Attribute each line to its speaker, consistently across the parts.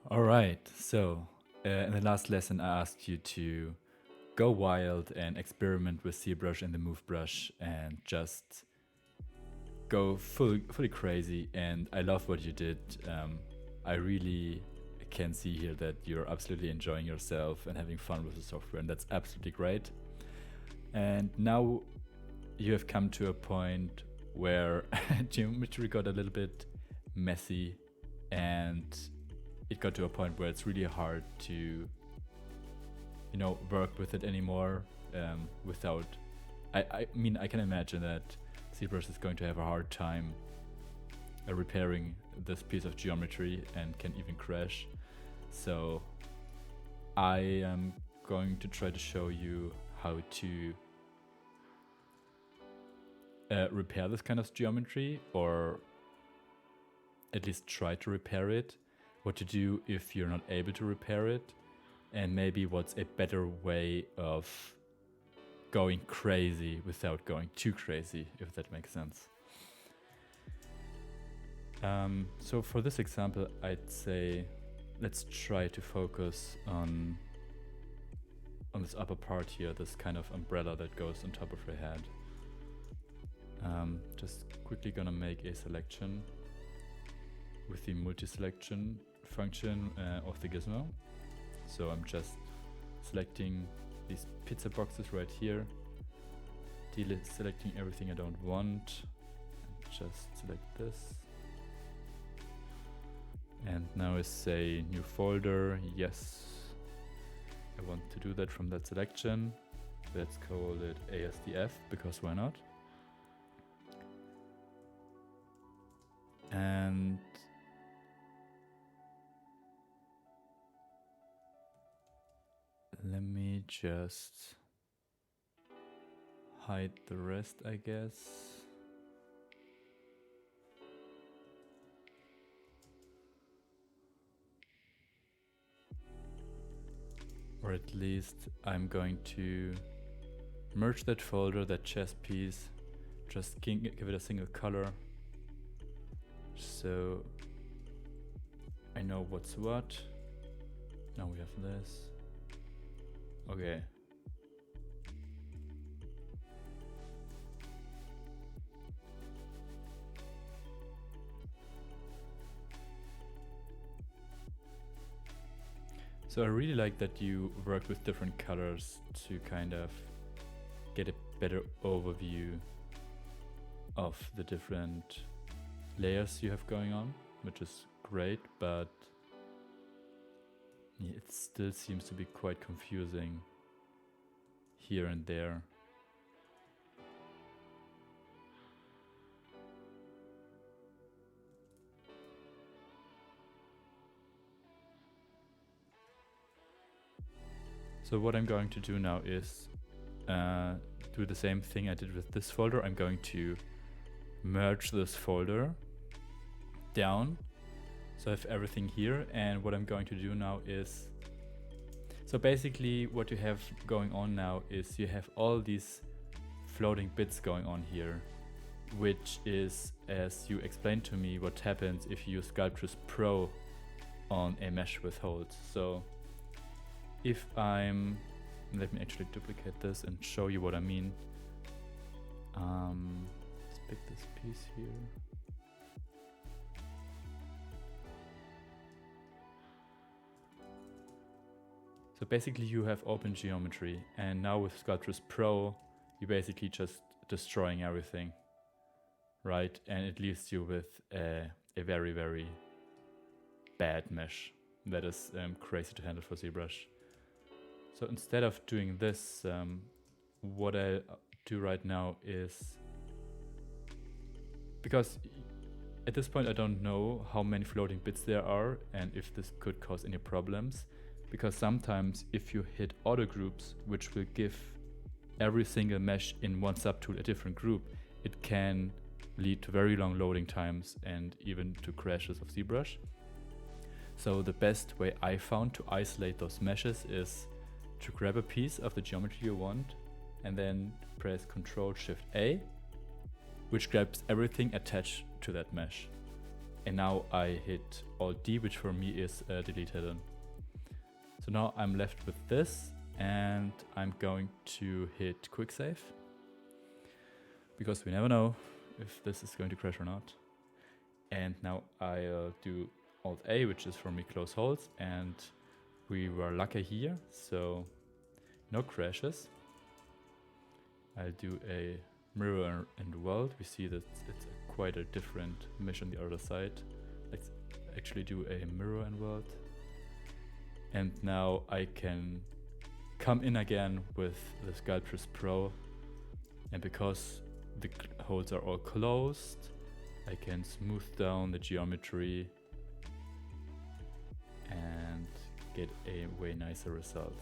Speaker 1: All right. So, in the last lesson, I asked you to go wild and experiment with Zbrush and the Move brush and just go fully crazy. And I love what you did. I really can see here that you're absolutely enjoying yourself and having fun with the software, and that's absolutely great. And now you have come to a point where geometry got a little bit messy, and it got to a point where it's really hard to work with it anymore without I mean, I can imagine that Zbrush is going to have a hard time repairing this piece of geometry and can even crash. So I am going to try to show you how to repair this kind of geometry, or at least try to repair it, what to do if you're not able to repair it, and maybe what's a better way of going crazy without going too crazy, if that makes sense. So for this example, I'd say let's try to focus on this upper part here, this kind of umbrella that goes on top of your head. Just quickly gonna make a selection with the multi-selection function of the gizmo. So I'm just selecting these pizza boxes right here, selecting everything I don't want, just select this. And now I say new folder. Yes, I want to do that from that selection. Let's call it ASDF, because why not? And let me just hide the rest, I guess. Or at least I'm going to merge that folder, that chess piece, just give it a single color, so I know what's what. Now we have this. Okay. So I really like that you worked with different colors to kind of get a better overview of the different layers you have going on, which is great, but it still seems to be quite confusing here and there. So what I'm going to do now is do the same thing I did with this folder. I'm going to merge this folder down, so I have everything here. And what I'm going to do now is, so basically what you have going on now is you have all these floating bits going on here, which is, as you explained to me, what happens if you use Sculptris Pro on a mesh with holes. So if let me actually duplicate this and show you what I mean. Let's pick this piece here. So basically you have open geometry, and now with Sculptris Pro, you're basically just destroying everything, right? And it leaves you with a very, very bad mesh that is crazy to handle for ZBrush. So instead of doing this, what I do right now is, because at this point I don't know how many floating bits there are and if this could cause any problems, because sometimes if you hit auto groups, which will give every single mesh in one subtool a different group, it can lead to very long loading times and even to crashes of ZBrush. So the best way I found to isolate those meshes is to grab a piece of the geometry you want and then press Ctrl Shift A, which grabs everything attached to that mesh. And now I hit Alt D, which for me is delete hidden. So now I'm left with this, and I'm going to hit quick save, because we never know if this is going to crash or not. And now I'll do Alt A, which is for me close holds, and we were lucky here, so no crashes. I'll do a mirror and weld. We see that it's quite a different mesh on the other side. Let's actually do a mirror and weld. And now I can come in again with the Sculptris Pro, and because the holes are all closed, I can smooth down the geometry and get a way nicer result.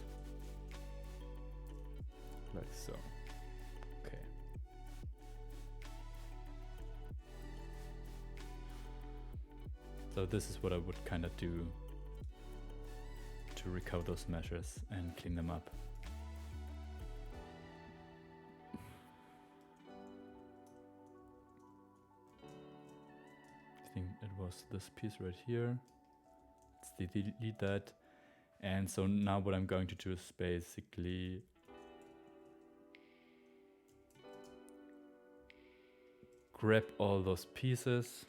Speaker 1: Like so. Okay. So this is what I would kind of do to recover those meshes and clean them up. I think it was this piece right here. Let's delete that. And so now what I'm going to do is basically grab all those pieces,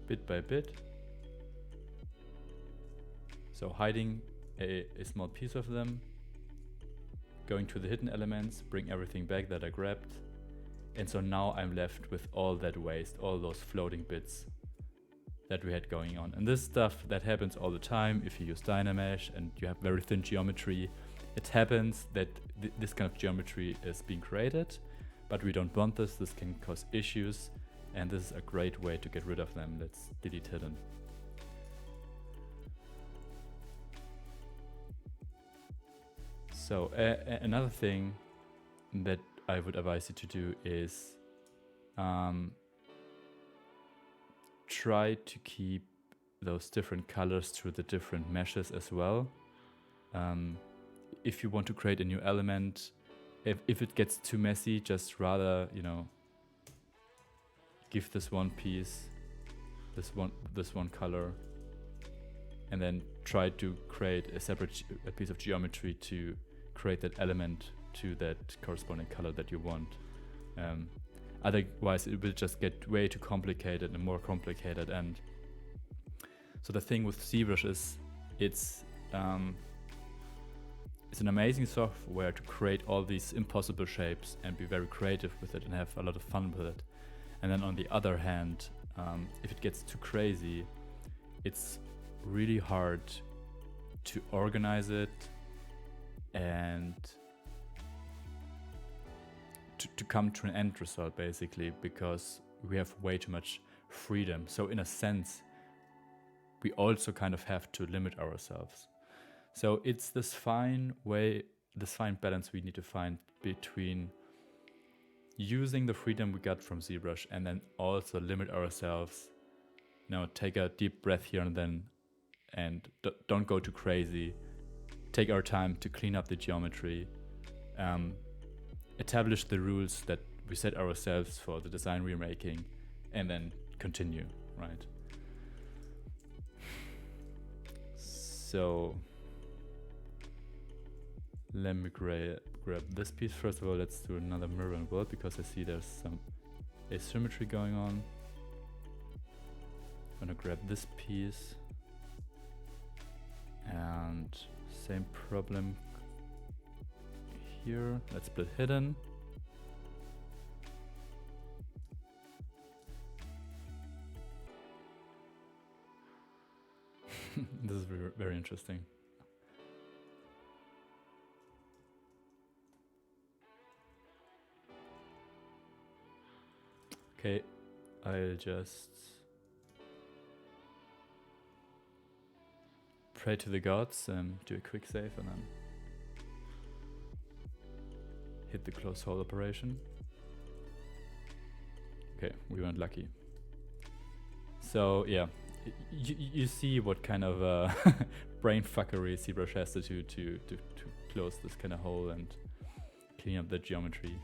Speaker 1: bit by bit. So hiding a small piece of them, going to the hidden elements, bring everything back that I grabbed. And so now I'm left with all that waste, all those floating bits that we had going on. And this stuff that happens all the time if you use Dynamesh and you have very thin geometry. It happens that this kind of geometry is being created, but we don't want this. This can cause issues, and this is a great way to get rid of them. Let's delete hidden. So another thing that I would advise you to do is try to keep those different colors through the different meshes as well. If you want to create a new element, if it gets too messy, just rather, you know, give this one piece, this one color, and then try to create a separate piece of geometry to create that element to that corresponding color that you want. Otherwise it will just get way too complicated and more complicated. And so the thing with Zbrush is it's an amazing software to create all these impossible shapes and be very creative with it and have a lot of fun with it. And then on the other hand, if it gets too crazy, it's really hard to organize it and to come to an end result, basically, because we have way too much freedom. So in a sense, we also kind of have to limit ourselves. So it's this fine balance we need to find between using the freedom we got from Zbrush and then also limit ourselves. Now take a deep breath here and then, and don't go too crazy. Take our time to clean up the geometry. Establish the rules that we set ourselves for the design we're making, and then continue, right? So let me grab this piece. First of all, let's do another mirror and weld, because I see there's some asymmetry going on. I'm gonna grab this piece, and same problem here. Let's split hidden. This is very, very interesting. Okay, I'll just pray to the gods and do a quick save and then hit the close hold operation. Okay, we weren't lucky. So yeah, you see what kind of brain fuckery Zbrush has to do to close this kind of hole and clean up the geometry.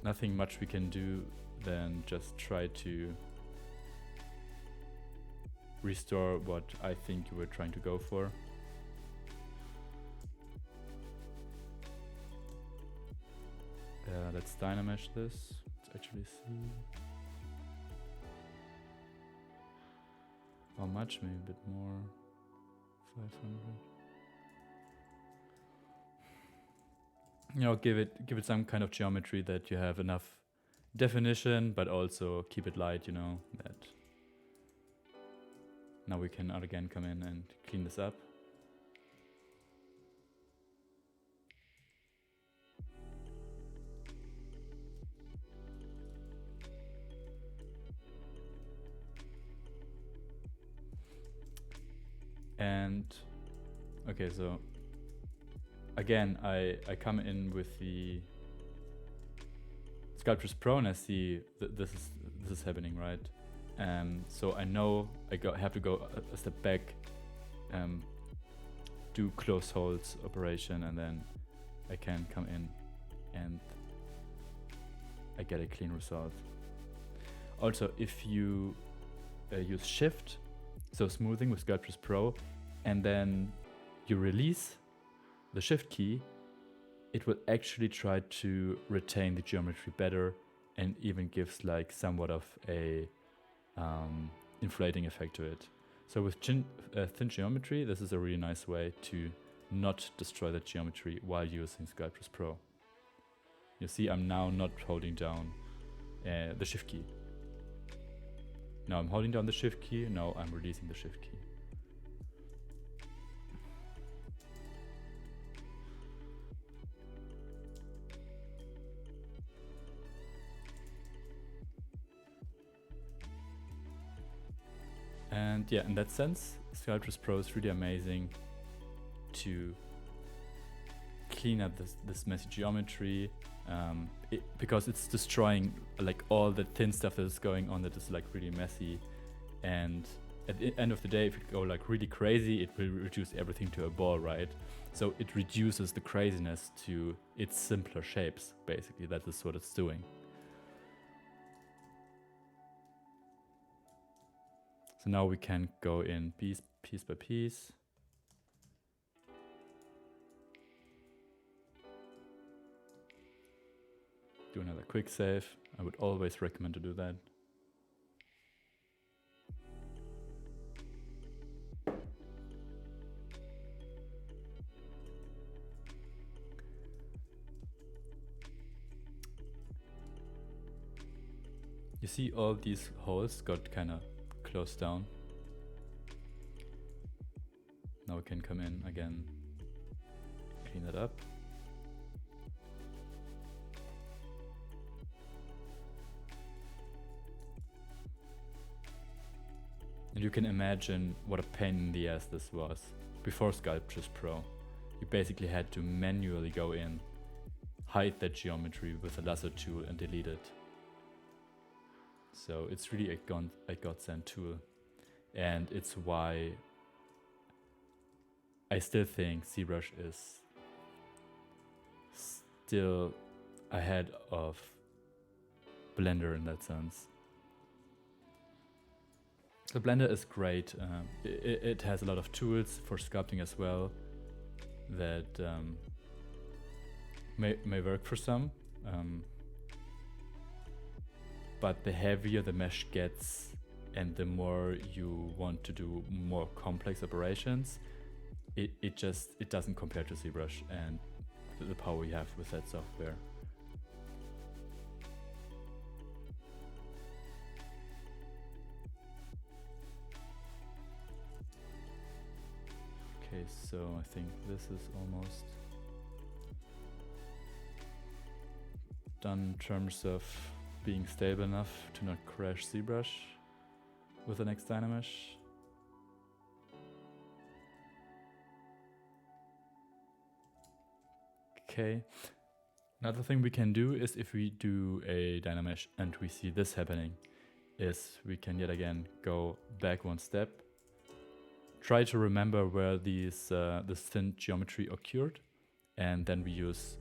Speaker 1: Nothing much we can do than just try to restore what I think you were trying to go for. Let's dynamesh this. Let's actually see how much, maybe a bit more. 500. You know, give it some kind of geometry that you have enough definition, but also keep it light, you know, that now we can again come in and clean this up. And okay, so again, I come in with the Sculptris Pro and I see this is happening, right? So I know I have to go a step back, do close holds operation, and then I can come in and I get a clean result. Also, if you use Shift, so smoothing with Sculptris Pro, and then you release the Shift key, it will actually try to retain the geometry better and even gives like somewhat of a inflating effect to it. So with thin geometry, this is a really nice way to not destroy the geometry while using Sculptris Pro. You see, I'm now not holding down the Shift key. Now I'm holding down the Shift key, now I'm releasing the Shift key. And yeah, in that sense, Sculptris Pro is really amazing to clean up this messy geometry, because it's destroying like all the thin stuff that is going on that is like really messy. And at the end of the day, if you go like really crazy, it will reduce everything to a ball, right? So it reduces the craziness to its simpler shapes, basically. That is what it's doing. So now we can go in piece by piece. Do another quick save. I would always recommend to do that. You see all these holes got kind of closed down. Now we can come in again, clean it up. And you can imagine what a pain in the ass this was. Before Sculptris Pro, you basically had to manually go in, hide that geometry with a lasso tool and delete it. So it's really a godsend tool. And it's why I still think Zbrush is still ahead of Blender in that sense. The Blender is great. It has a lot of tools for sculpting as well that may work for some. But the heavier the mesh gets and the more you want to do more complex operations, it doesn't compare to Zbrush and the power you have with that software. Okay, so I think this is almost done in terms of being stable enough to not crash Zbrush with the next Dynamesh. Okay, another thing we can do is if we do a Dynamesh and we see this happening, is we can yet again go back one step, try to remember where this thin geometry occurred, and then we use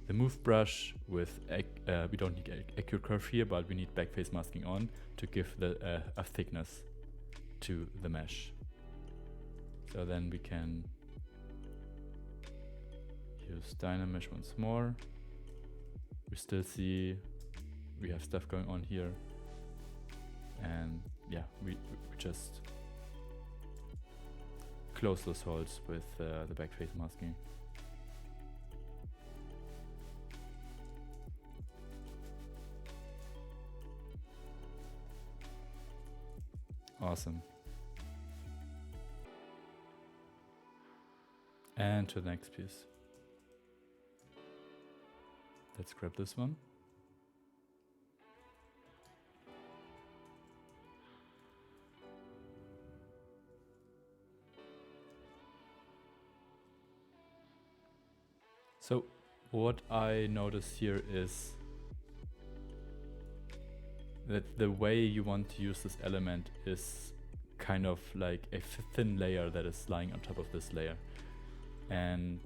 Speaker 1: the move brush with, we don't need accurate curve here, but we need backface masking on to give the a thickness to the mesh. So then we can use Dynamesh once more. We still see we have stuff going on here. And yeah, we just close those holes with the backface masking. Awesome. And to the next piece. Let's grab this one. So what I notice here is that the way you want to use this element is kind of like a thin layer that is lying on top of this layer. And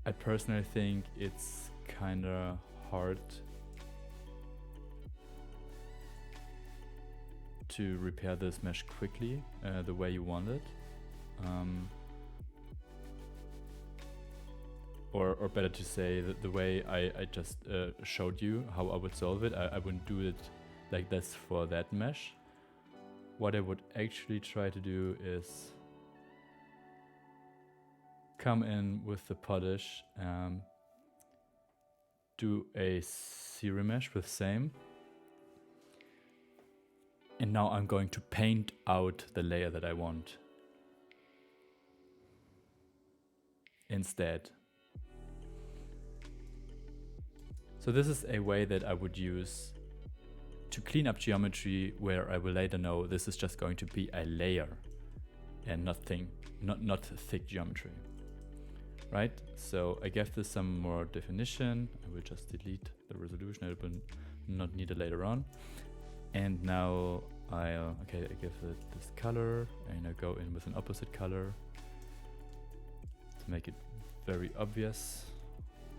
Speaker 1: I personally think it's kind of hard to repair this mesh quickly the way you want it. Or better to say that the way I just showed you how I would solve it, I wouldn't do it like this for that mesh. What I would actually try to do is come in with the polish, do a zero mesh with same. And now I'm going to paint out the layer that I want instead. So this is a way that I would use to clean up geometry where I will later know this is just going to be a layer and not thick geometry. Right? So I gave this some more definition. I will just delete the resolution. It will not need it later on. And now I give it this color and I go in with an opposite color to make it very obvious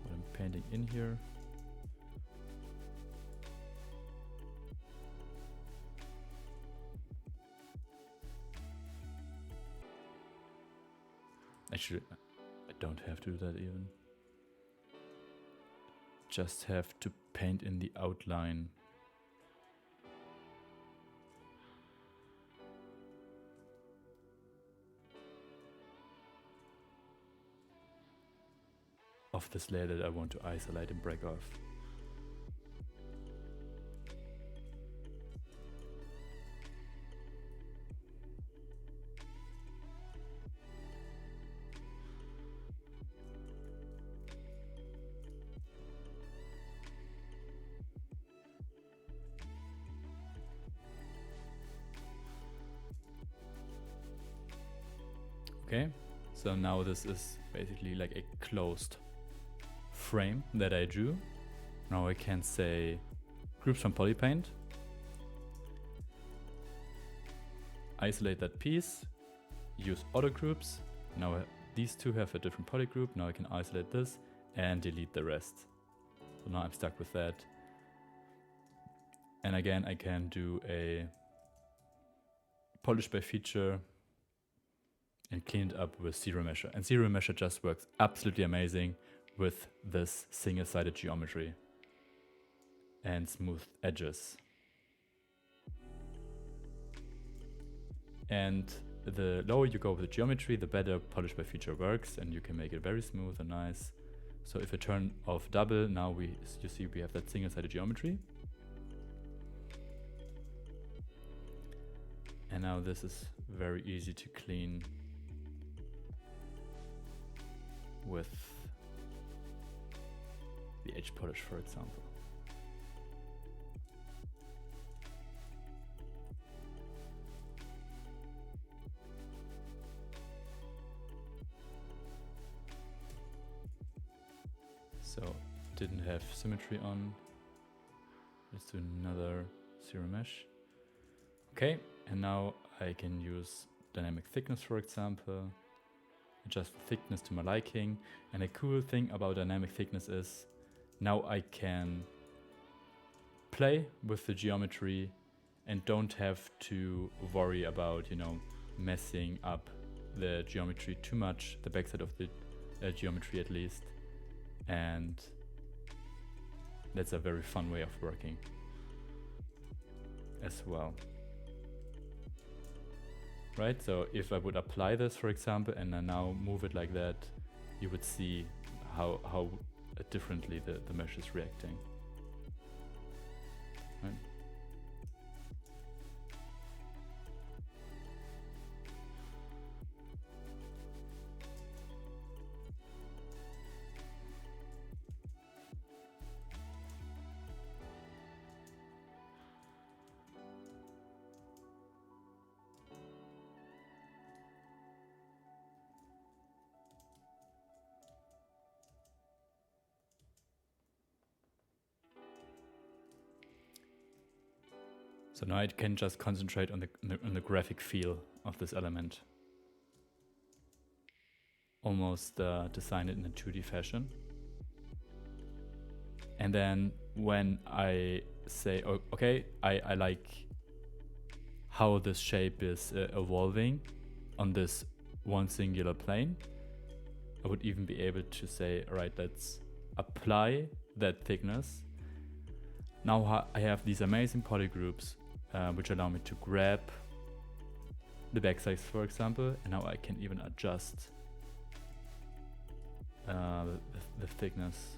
Speaker 1: what I'm painting in here. Actually, I don't have to do that even. Just have to paint in the outline. Of this layer that I want to isolate and break off. Okay, so now this is basically like a closed frame that I drew. Now I can say groups from polypaint, isolate that piece, use auto groups. Now these two have a different poly group. Now I can isolate this and delete the rest. So now I'm stuck with that. And again, I can do a polish by feature and clean it up with Zero Mesher. And Zero Mesher just works absolutely amazing with this single-sided geometry and smooth edges. And the lower you go with the geometry, the better polish by feature works, and you can make it very smooth and nice. So if I turn off double, now you see we have that single-sided geometry. And now this is very easy to clean with the edge polish, for example. So didn't have symmetry on. Let's do another zero mesh. Okay, and now I can use dynamic thickness, for example. Adjust the thickness to my liking. And a cool thing about dynamic thickness is now I can play with the geometry and don't have to worry about, you know, messing up the geometry too much, the backside of the geometry at least. And that's a very fun way of working as well. Right, so if I would apply this, for example, and I now move it like that, you would see how differently the mesh is reacting. Right. So now I can just concentrate on the graphic feel of this element. Almost design it in a 2D fashion. And then when I say, oh, okay, I like how this shape is evolving on this one singular plane, I would even be able to say, all right, let's apply that thickness. Now I have these amazing polygroups which allow me to grab the backsides, for example, and now I can even adjust the thickness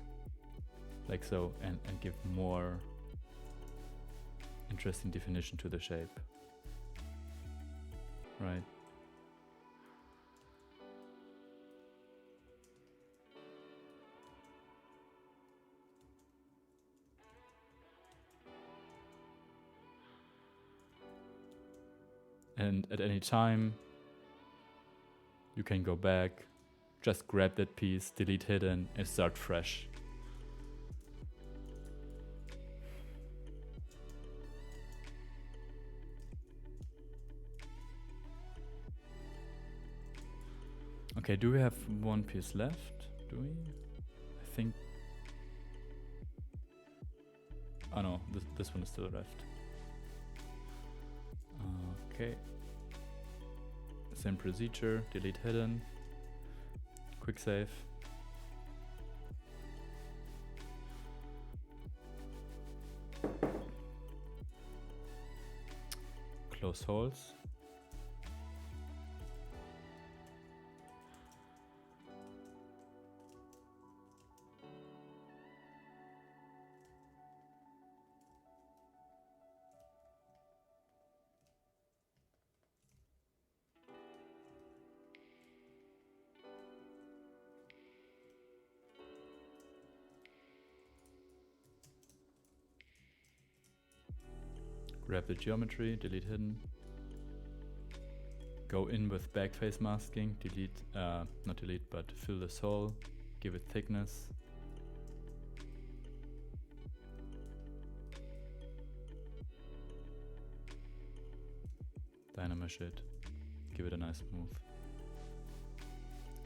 Speaker 1: like so, and give more interesting definition to the shape. Right. And at any time, you can go back, just grab that piece, delete hidden, and start fresh. Okay, do we have one piece left? Do we? I think... Oh no, this one is still left. Okay. Same procedure, delete hidden, quick save. Close holes. Grab the geometry, delete hidden. Go in with backface masking, delete, not delete, but fill this hole, give it thickness. Dynamesh it, give it a nice move.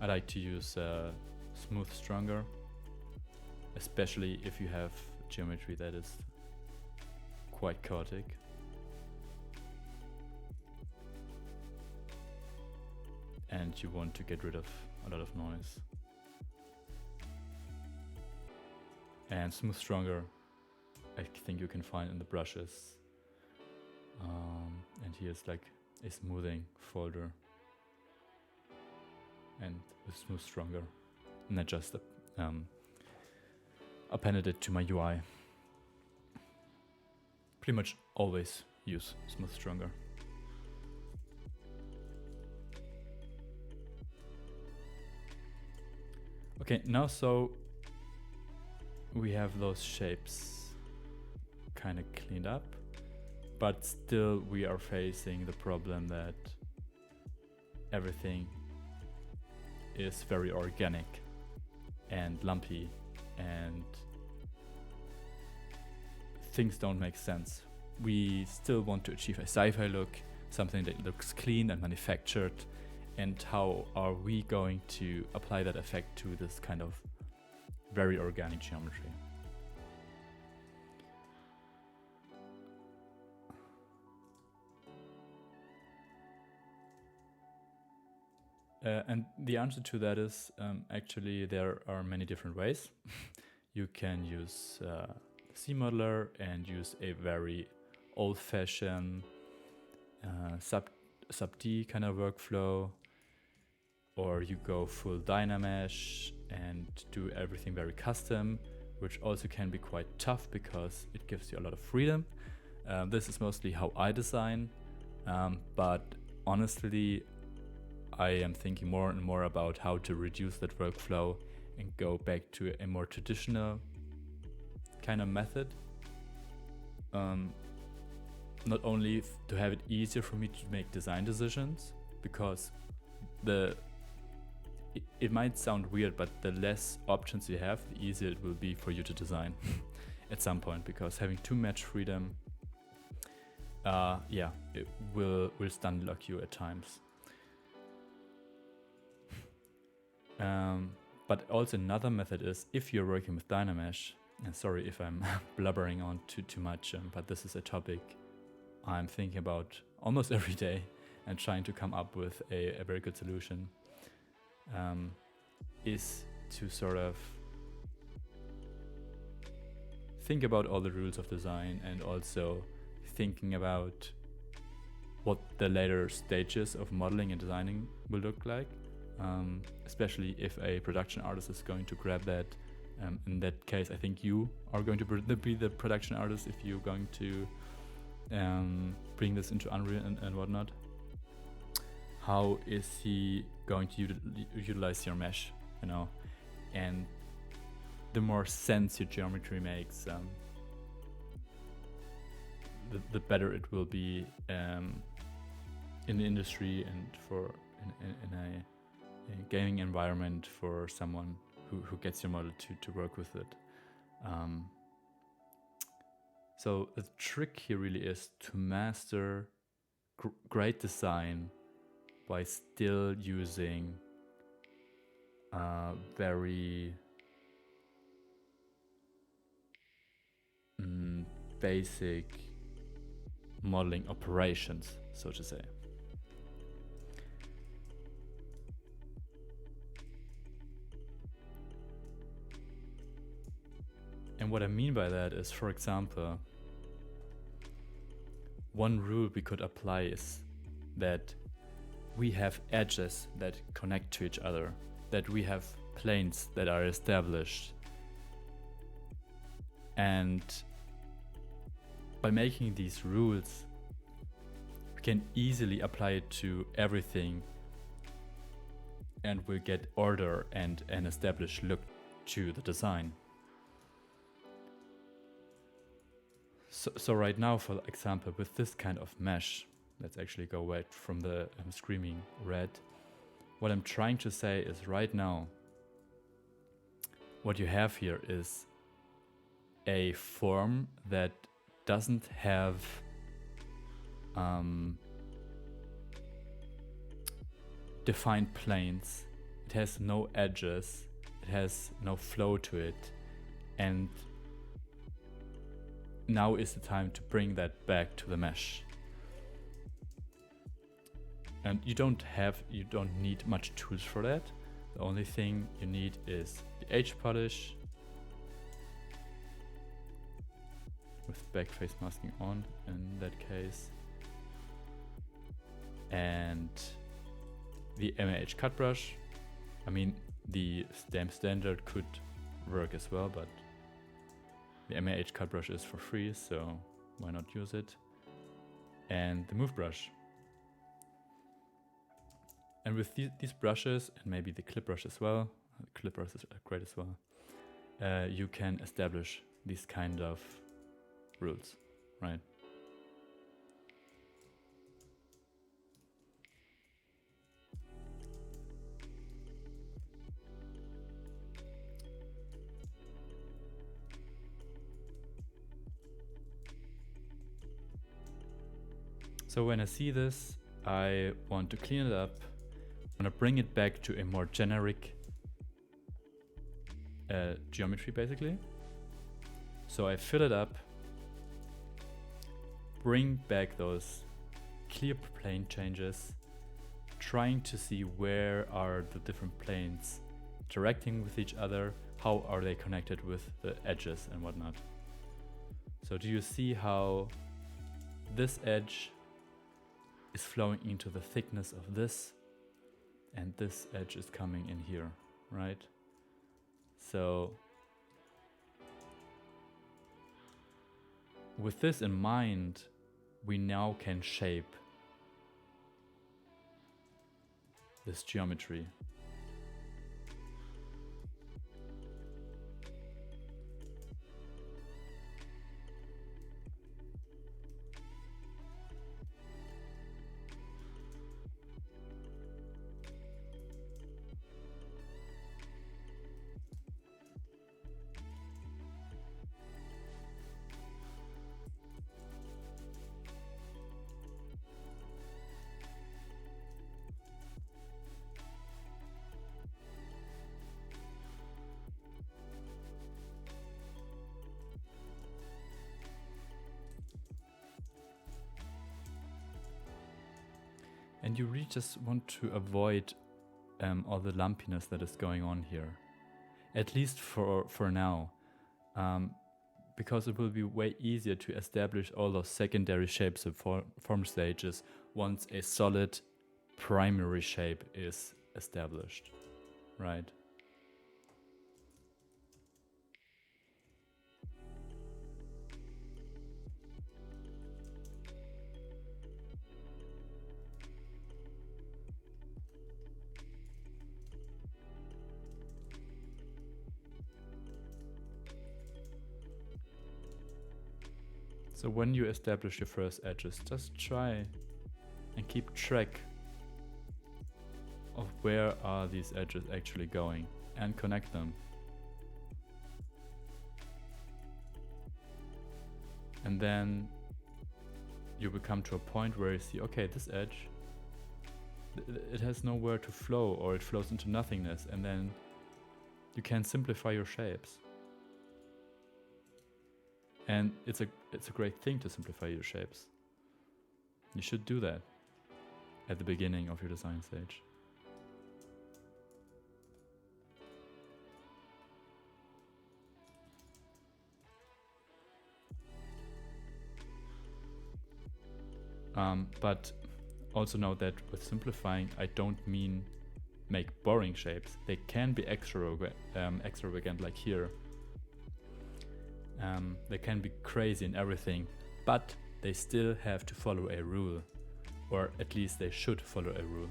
Speaker 1: I like to use smooth stronger, especially if you have geometry that is quite chaotic. And you want to get rid of a lot of noise. And smooth stronger, I think you can find in the brushes. And here's like a smoothing folder. And with smooth stronger. And I just appended it to my UI. Pretty much always use smooth stronger. Okay, now so we have those shapes kind of cleaned up, but still we are facing the problem that everything is very organic and lumpy and things don't make sense. We still want to achieve a sci-fi look, something that looks clean and manufactured, and how are we going to apply that effect to this kind of very organic geometry. And the answer to that is actually there are many different ways. You can use C-Modeler and use a very old-fashioned sub-D kind of workflow, or you go full Dynamesh and do everything very custom, which also can be quite tough because it gives you a lot of freedom. This is mostly how I design, but honestly, I am thinking more and more about how to reduce that workflow and go back to a more traditional kind of method. Not only to have it easier for me to make design decisions, because it might sound weird, but the less options you have, the easier it will be for you to design at some point, because having too much freedom, it will stun lock you at times. But also another method is, if you're working with Dynamesh, and sorry if I'm blubbering on too much, but this is a topic I'm thinking about almost every day and trying to come up with a very good solution, is to sort of think about all the rules of design and also thinking about what the later stages of modeling and designing will look like. Especially if a production artist is going to grab that. In that case, I think you are going to be the production artist if you're going to bring this into Unreal and whatnot. How is he going to utilize your mesh, And the more sense your geometry makes, the better it will be in the industry and for in a gaming environment for someone who gets your model to work with it. So the trick here really is to master great design by still using very basic modeling operations, so to say. And what I mean by that is, for example, one rule we could apply is that we have edges that connect to each other, that we have planes that are established. And by making these rules, we can easily apply it to everything, and we'll get order and an established look to the design. So right now, for example, with this kind of mesh, let's actually go away from the screaming red. What I'm trying to say is, right now, what you have here is a form that doesn't have defined planes. It has no edges. It has no flow to it. And now is the time to bring that back to the mesh. And you don't need much tools for that. The only thing you need is the edge polish with backface masking on in that case, and the MAH cut brush. I mean, the stamp standard could work as well, but the MAH cut brush is for free, so why not use it? And the move brush. And with these brushes, and maybe the clip brush as well, clip brush is great as well, you can establish these kind of rules, right? So when I see this, I want to clean it up. I want to bring it back to a more generic geometry, basically. So I fill it up, bring back those clear plane changes, trying to see where are the different planes interacting with each other, how are they connected with the edges and whatnot. So do you see how this edge is flowing into the thickness of this, and this edge is coming in here, right? So with this in mind, we now can shape this geometry. And you really just want to avoid all the lumpiness that is going on here, at least for now, because it will be way easier to establish all those secondary shapes and form stages once a solid primary shape is established, right? So when you establish your first edges, just try and keep track of where are these edges actually going and connect them. And then you will come to a point where you see, okay, this edge, it has nowhere to flow, or it flows into nothingness, and then you can simplify your shapes. And it's a great thing to simplify your shapes. You should do that at the beginning of your design stage. But also know that with simplifying, I don't mean make boring shapes. They can be extravagant, like here. They can be crazy and everything, but they still have to follow a rule, or at least they should follow a rule,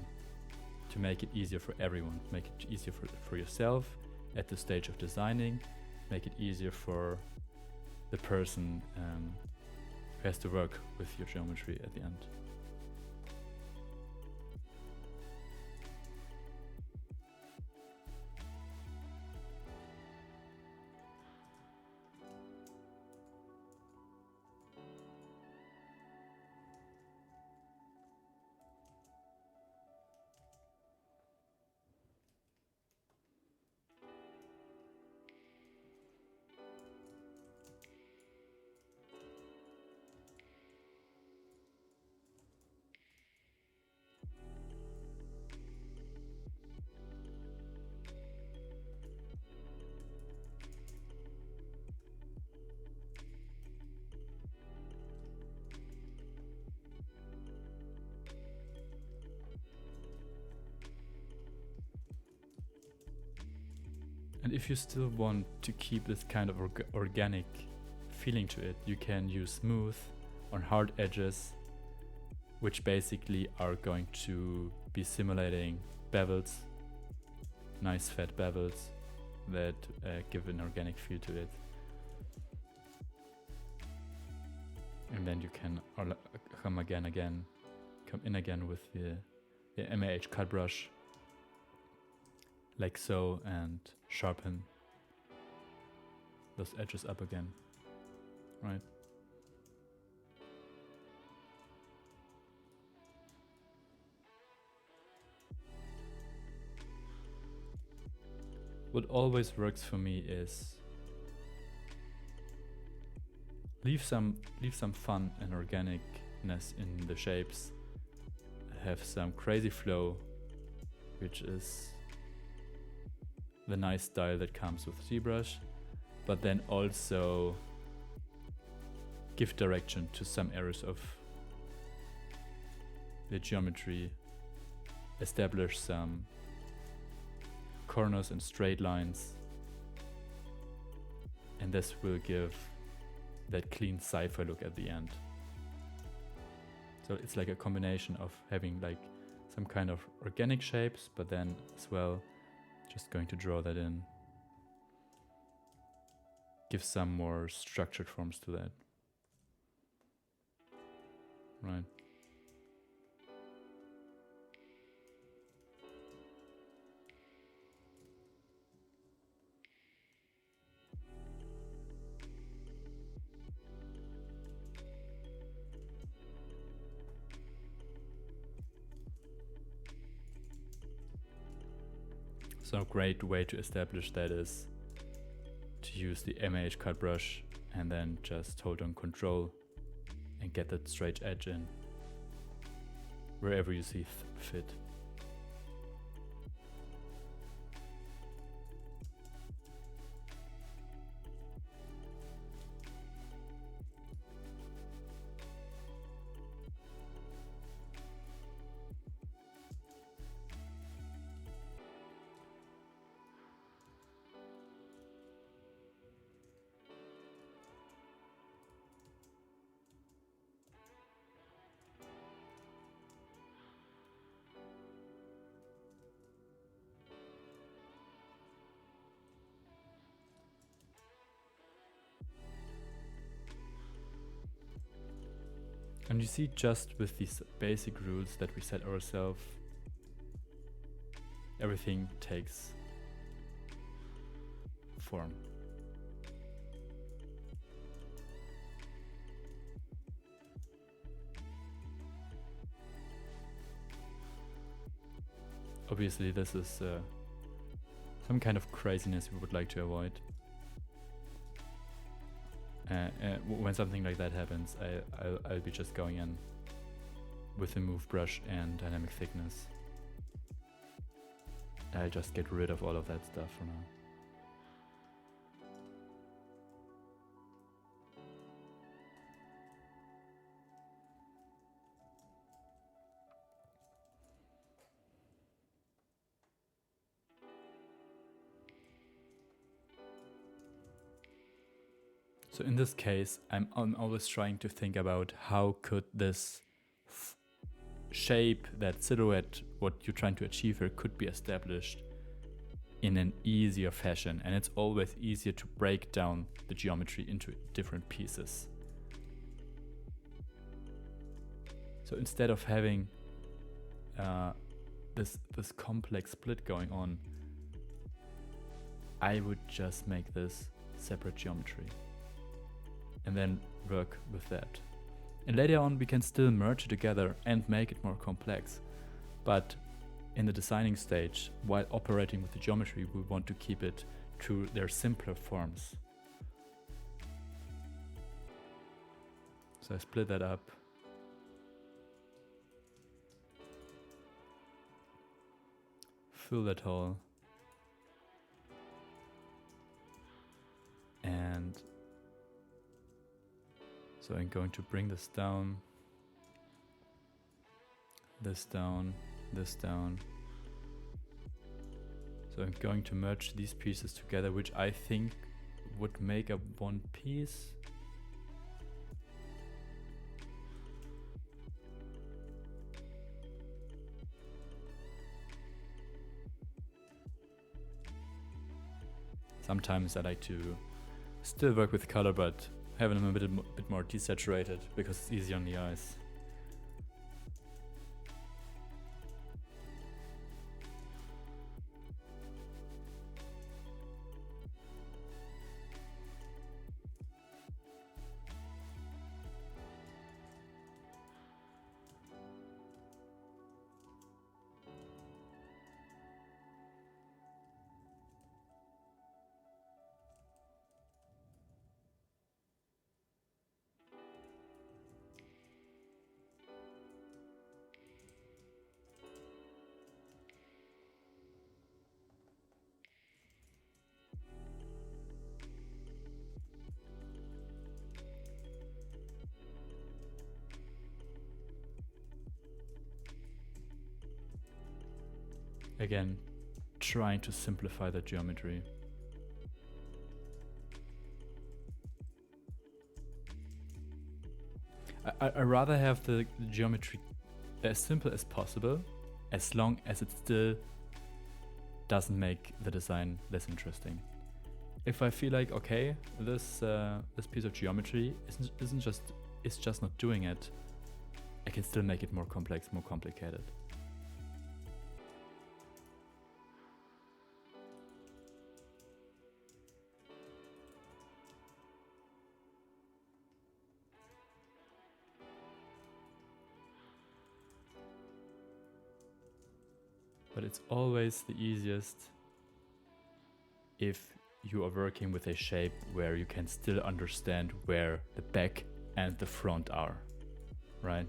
Speaker 1: to make it easier for everyone, make it easier for yourself at the stage of designing, make it easier for the person who has to work with your geometry at the end. And if you still want to keep this kind of organic feeling to it, you can use smooth on hard edges, which basically are going to be simulating bevels, nice fat bevels that give an organic feel to it. And then you can come in again with the MAH cut brush, like so, and sharpen those edges up again, right? what always works for me is leave some fun and organicness in the shapes, have some crazy flow, which is the nice style that comes with Zbrush, but then also give direction to some areas of the geometry, establish some corners and straight lines, and this will give that clean sci-fi look at the end. So it's like a combination of having like some kind of organic shapes, but then as well just going to draw that in, give some more structured forms to that. Right. So a great way to establish that is to use the MAH cut brush and then just hold on Control and get that straight edge in wherever you see fit. And you see, just with these basic rules that we set ourselves, everything takes form. Obviously, this is some kind of craziness we would like to avoid. When something like that happens, I'll be just going in with the move brush and dynamic thickness. I'll just get rid of all of that stuff for now. So in this case, I'm always trying to think about how could this shape, that silhouette, what you're trying to achieve here could be established in an easier fashion. And it's always easier to break down the geometry into different pieces. So instead of having this complex split going on, I would just make this separate geometry and then work with that. And later on we can still merge it together and make it more complex. But in the designing stage, while operating with the geometry, we want to keep it to their simpler forms. So I split that up. Fill that hole. And so I'm going to bring this down, this down, this down. So I'm going to merge these pieces together, which I think would make up one piece. Sometimes I like to still work with color, but having them a bit more desaturated because it's easier on the eyes. Again, trying to simplify the geometry. I rather have the geometry as simple as possible, as long as it still doesn't make the design less interesting. If I feel like, okay, this piece of geometry is just not doing it, I can still make it more complex, more complicated. But it's always the easiest if you are working with a shape where you can still understand where the back and the front are, right?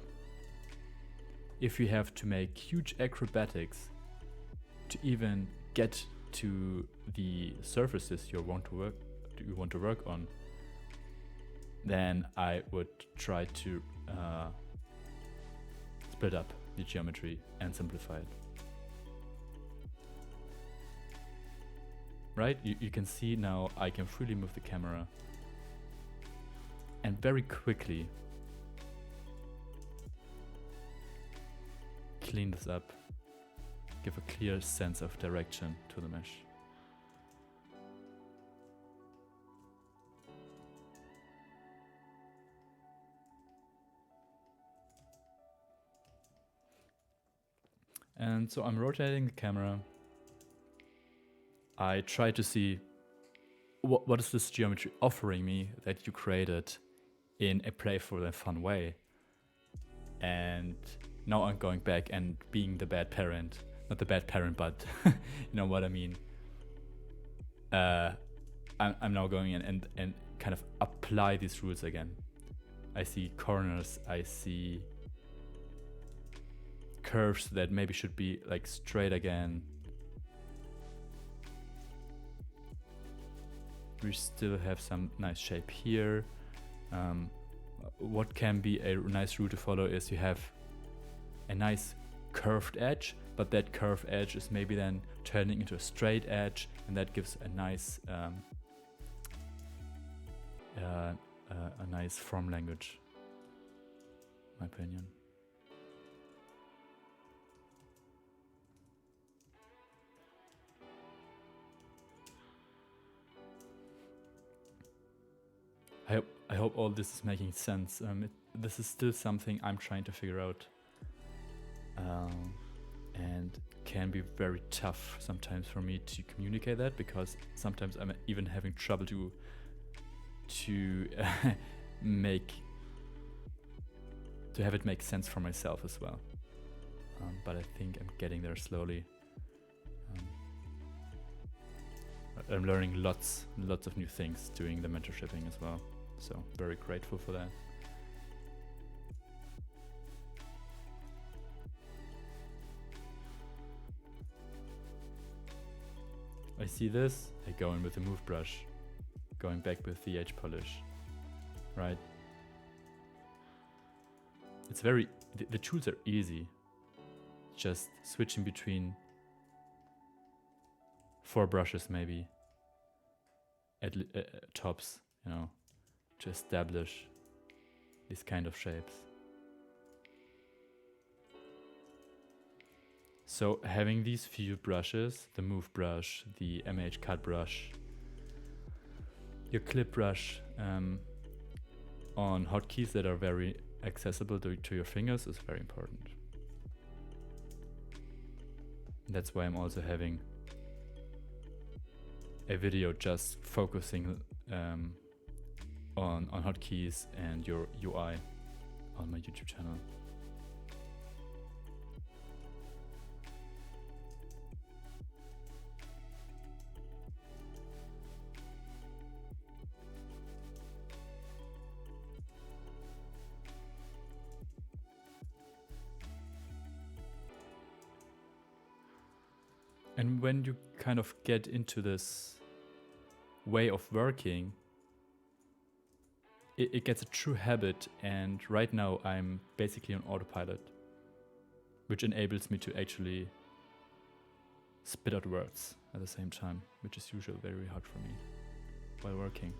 Speaker 1: If you have to make huge acrobatics to even get to the surfaces you want to work on, then I would try to split up the geometry and simplify it. Right? You can see now I can freely move the camera and very quickly clean this up, give a clear sense of direction to the mesh. And so I'm rotating the camera. I try to see what is this geometry offering me that you created in a playful and fun way. And now I'm going back and being the bad parent. Not the bad parent, but you know what I mean. I'm now going in and kind of apply these rules again. I see corners, I see curves that maybe should be like straight again. We still have some nice shape here. What can be a nice rule to follow is you have a nice curved edge, but that curved edge is maybe then turning into a straight edge, and that gives a nice form language, in my opinion. I hope all this is making sense. This is still something I'm trying to figure out, and can be very tough sometimes for me to communicate that, because sometimes I'm even having trouble to have it make sense for myself as well. But I think I'm getting there slowly. I'm learning lots of new things doing the mentorshipping as well. So very grateful for that. I see this, I go in with the move brush, going back with the edge polish, right? It's very, the tools are easy. Just switching between 4 brushes maybe at tops, you know, to establish these kind of shapes. So having these few brushes, the move brush, the MH cut brush, your clip brush on hotkeys that are very accessible to your fingers is very important. That's why I'm also having a video just focusing on hotkeys and your UI on my YouTube channel. And when you kind of get into this way of working, it gets a true habit, and right now I'm basically on autopilot, which enables me to actually spit out words at the same time, which is usually very hard for me while working.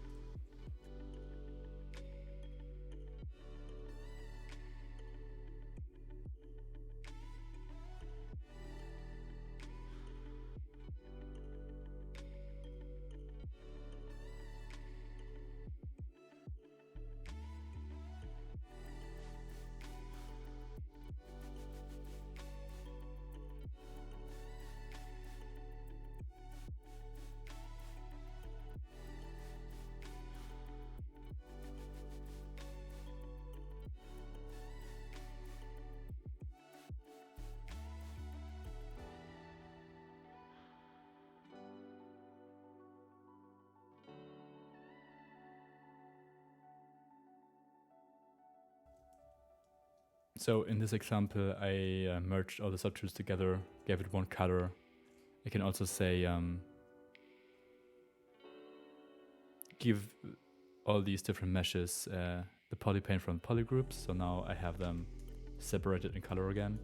Speaker 1: So in this example, I merged all the subtools together, gave it one color. I can also say give all these different meshes the polypane from polygroups. So now I have them separated in color again.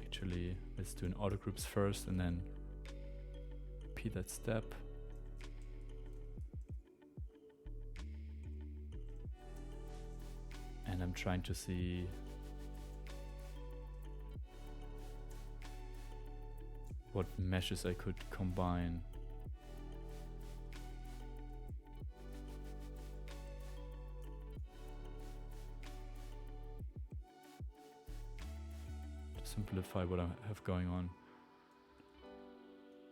Speaker 1: Actually, let's do an auto groups first and then repeat that step. And I'm trying to see what meshes I could combine. To simplify what I have going on.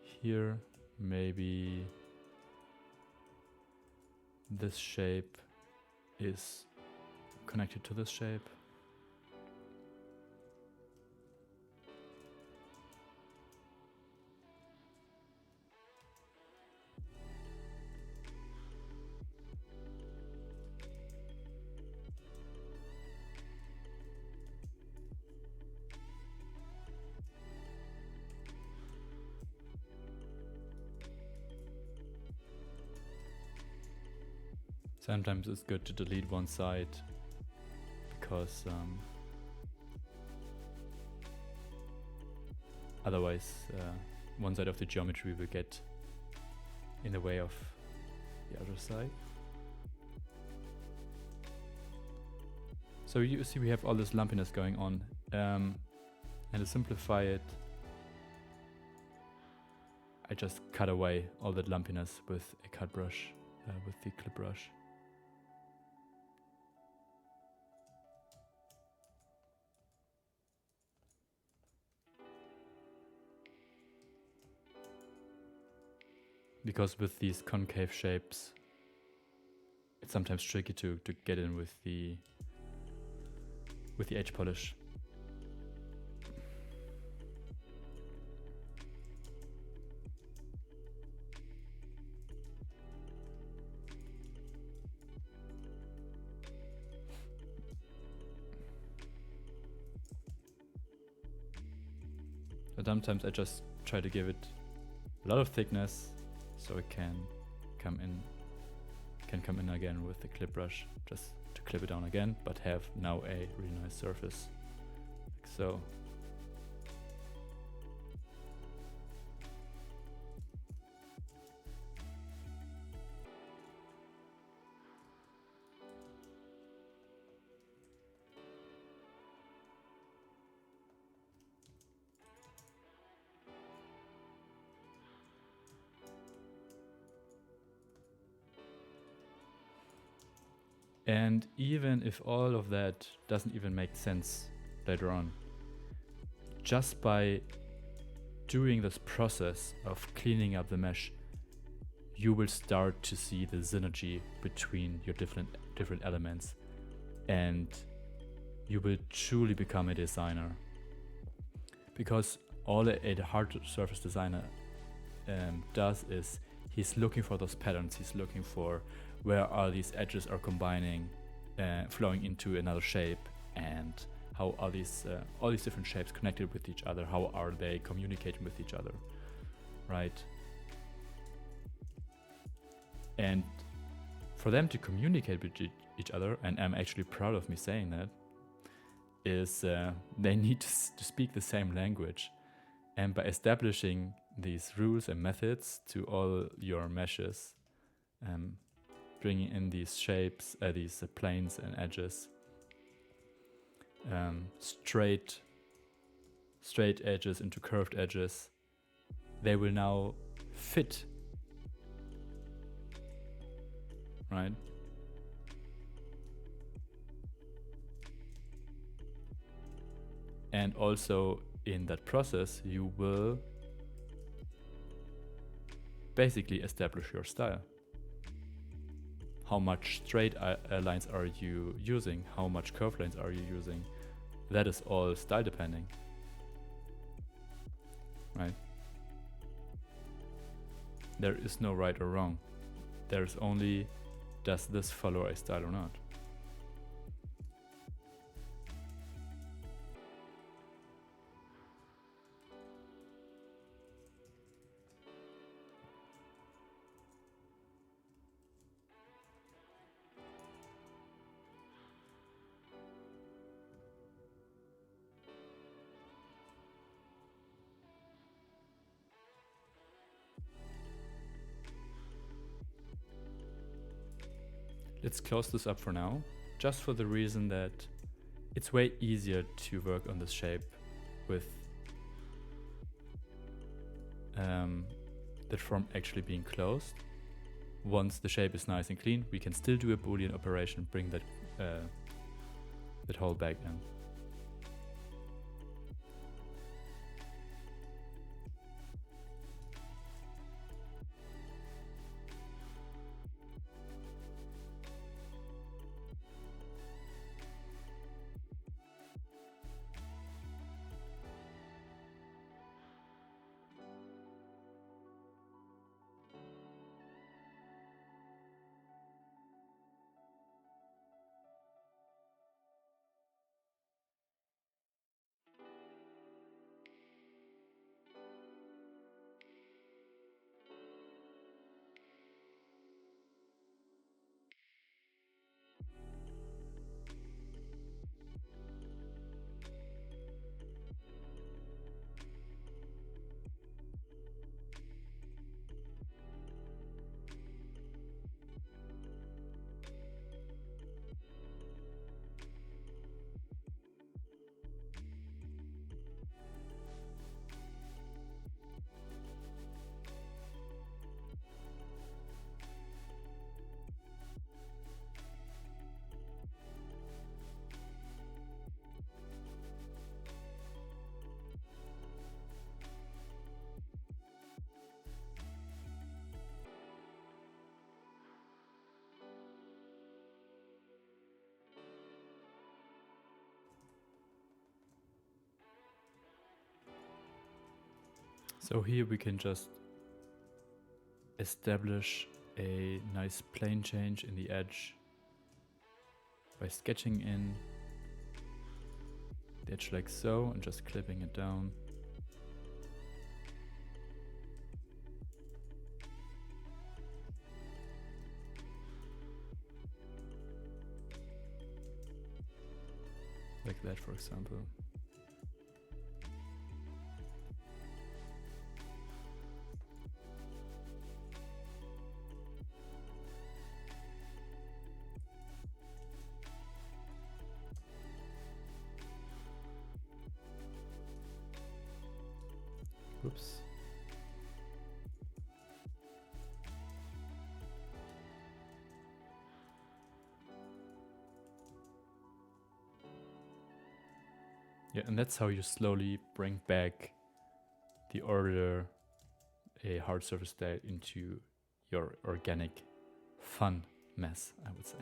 Speaker 1: Here, maybe this shape is connected to this shape. Sometimes it's good to delete one side because otherwise one side of the geometry will get in the way of the other side. So you see we have all this lumpiness going on, and to simplify it, I just cut away all that lumpiness with a cut brush, with the clip brush. Because with these concave shapes, it's sometimes tricky to get in with the edge polish. But sometimes I just try to give it a lot of thickness, so it can come in again with the clip brush, just to clip it down again, but have now a really nice surface, like so. And even if all of that doesn't even make sense later on, just by doing this process of cleaning up the mesh, you will start to see the synergy between your different elements, and you will truly become a designer. Because all a hard surface designer does is he's looking for those patterns. He's looking for where are these edges are combining, flowing into another shape, and how are these all these different shapes connected with each other? How are they communicating with each other, right? And for them to communicate each other, and I'm actually proud of me saying that, is they need to speak the same language. And by establishing these rules and methods to all your meshes, bringing in these shapes, these planes and edges, straight edges into curved edges, they will now fit, right? And also in that process, you will basically establish your style. How much straight lines are you using? How much curved lines are you using? That is all style depending, right? There is no right or wrong. There's only, does this follow a style or not? Let's close this up for now, just for the reason that it's way easier to work on this shape with the form actually being closed. Once the shape is nice and clean, we can still do a Boolean operation, bring that hole back in. So here we can just establish a nice plane change in the edge by sketching in the edge like so and just clipping it down. Like that, for example. Oops. Yeah, and that's how you slowly bring back the order, a hard surface style into your organic, fun mess, I would say.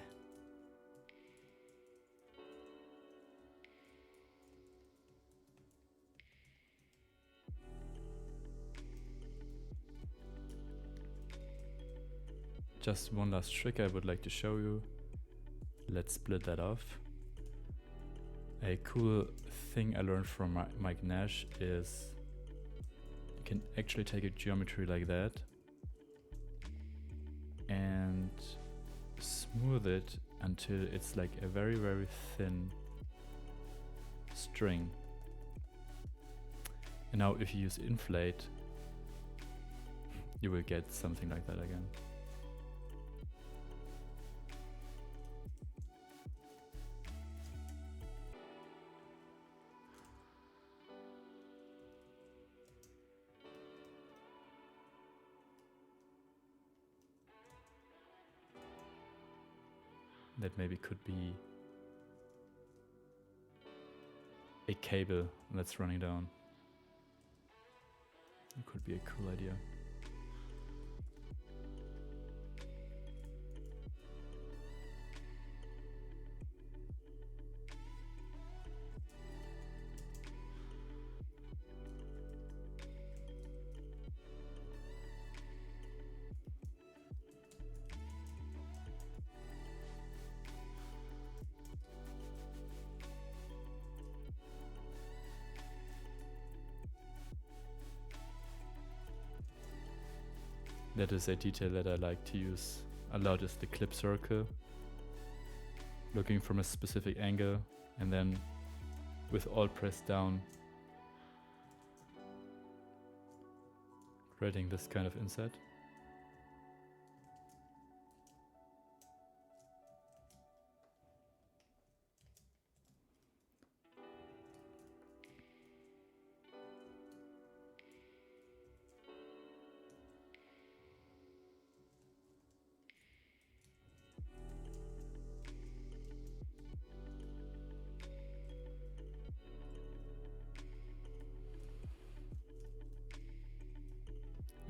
Speaker 1: Just one last trick I would like to show you. Let's split that off. A cool thing I learned from Mike Nash is you can actually take a geometry like that and smooth it until it's like a very, very thin string. And now if you use inflate, you will get something like that again. That maybe could be a cable that's running down. It could be a cool idea. That is a detail that I like to use a lot, is the clip circle. Looking from a specific angle and then with Alt pressed down, creating this kind of inset.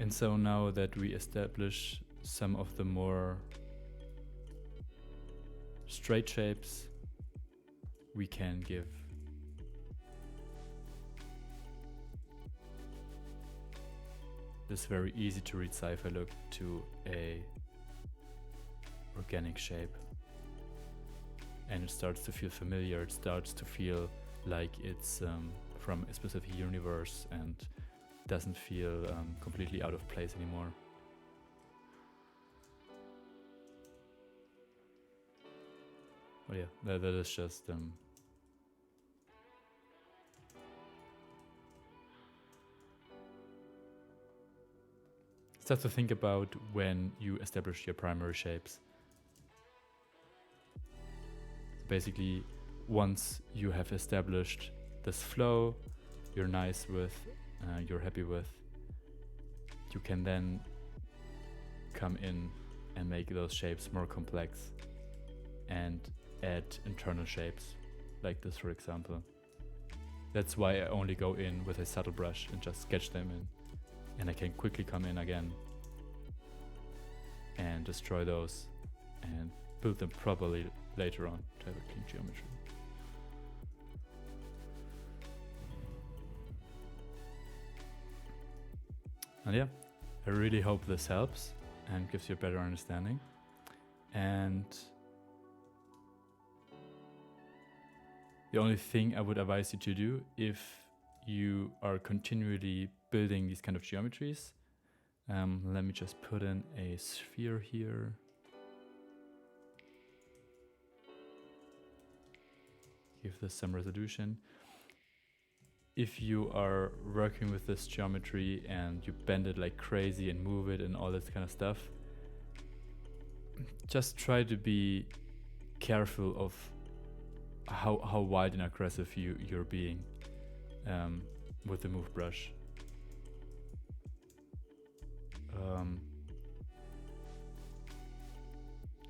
Speaker 1: And so now that we establish some of the more straight shapes, we can give this very easy to read sci-fi look to a organic shape. And it starts to feel familiar, it starts to feel like it's from a specific universe and doesn't feel completely out of place anymore. But yeah, that is just stuff to think about when you establish your primary shapes. So basically, once you have established this flow, you're nice with, you're happy with, you can then come in and make those shapes more complex and add internal shapes, like this for example. That's why I only go in with a subtle brush and just sketch them in, and I can quickly come in again and destroy those and build them properly later on to have a clean geometry. And yeah, I really hope this helps and gives you a better understanding. And the only thing I would advise you to do if you are continually building these kind of geometries, let me just put in a sphere here. Give this some resolution. If you are working with this geometry and you bend it like crazy and move it and all this kind of stuff, just try to be careful of how wide and aggressive you're being with the move brush.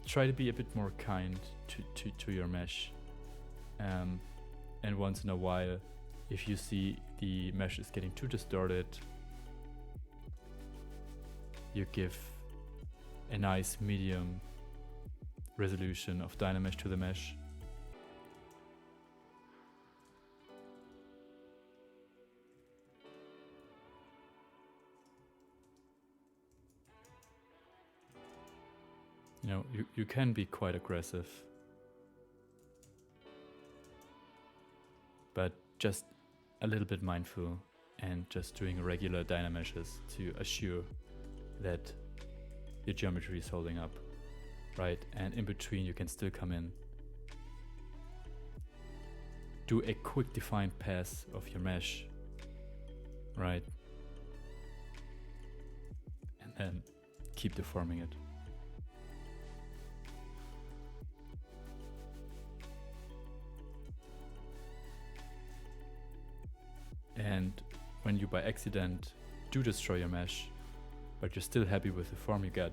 Speaker 1: Try to be a bit more kind to your mesh, and once in a while, if you see the mesh is getting too distorted, you give a nice medium resolution of Dynamesh to the mesh. You know, you can be quite aggressive, but just a little bit mindful and just doing regular Dynameshes to assure that your geometry is holding up. right? And in between you can still come in, do a quick defined pass of your mesh, right? And then keep deforming it. And when you by accident do destroy your mesh, but you're still happy with the form you get,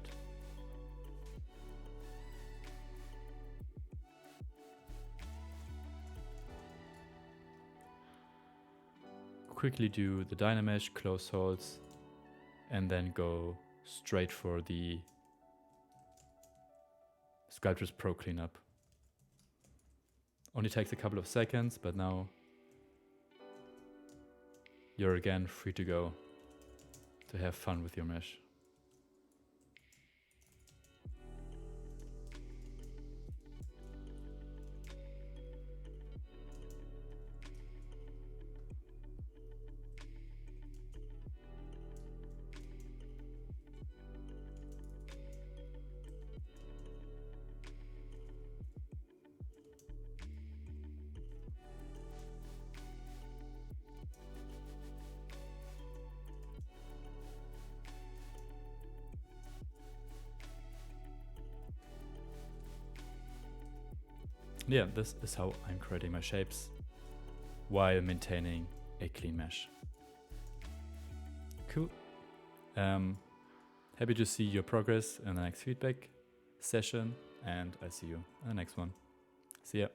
Speaker 1: quickly do the Dynamesh, close holes, and then go straight for the Sculptris Pro cleanup. Only takes a couple of seconds, but now you're again free to go to have fun with your mesh. Yeah, this is how I'm creating my shapes while maintaining a clean mesh. Cool. Happy to see your progress in the next feedback session, and I see you in the next one. See ya.